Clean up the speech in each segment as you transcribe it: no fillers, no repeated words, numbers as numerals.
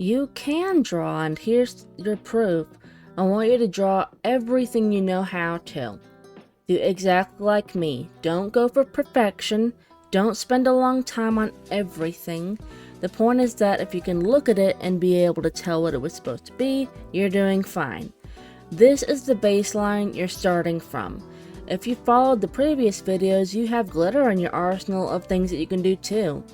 You can draw, and here's your proof. I want you to draw everything you know how to. Do exactly like me. Don't go for perfection. Don't spend a long time on everything. The point is that if you can look at it and be able to tell what it was supposed to be, you're doing fine. This is the baseline you're starting from. If you followed the previous videos, you have glitter in your arsenal of things that you can do too.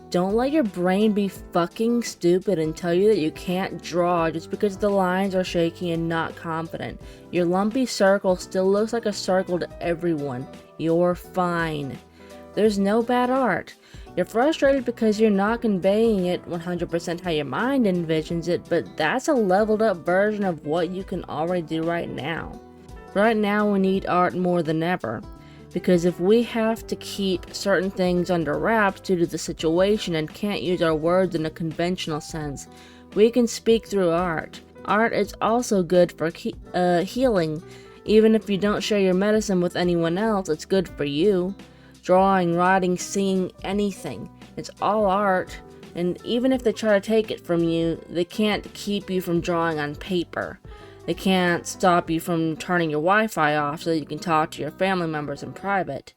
Don't let your brain be fucking stupid and tell you that you can't draw just because the lines are shaky and not confident. Your lumpy circle still looks like a circle to everyone. You're fine. There's no bad art. You're frustrated because you're not conveying it 100% how your mind envisions it, but that's a leveled up version of what you can already do right now. Right now we need art more than ever. Because if we have to keep certain things under wraps due to the situation and can't use our words in a conventional sense, we can speak through art. Art is also good for healing. Even if you don't share your medicine with anyone else, it's good for you. Drawing, writing, singing, anything. It's all art. And even if they try to take it from you, they can't keep you from drawing on paper. They can't stop you from turning your Wi-Fi off so that you can talk to your family members in private.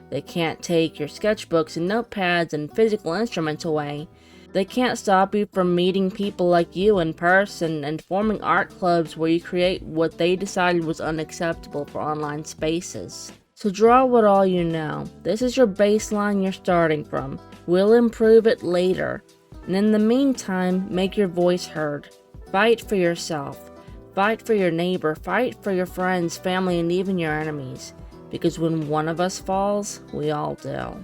They can't take your sketchbooks and notepads and physical instruments away. They can't stop you from meeting people like you in person and forming art clubs where you create what they decided was unacceptable for online spaces. So draw with all you know. This is your baseline you're starting from. We'll improve it later. And in the meantime, make your voice heard. Fight for yourself. Fight for your neighbor, fight for your friends, family, and even your enemies. Because when one of us falls, we all do.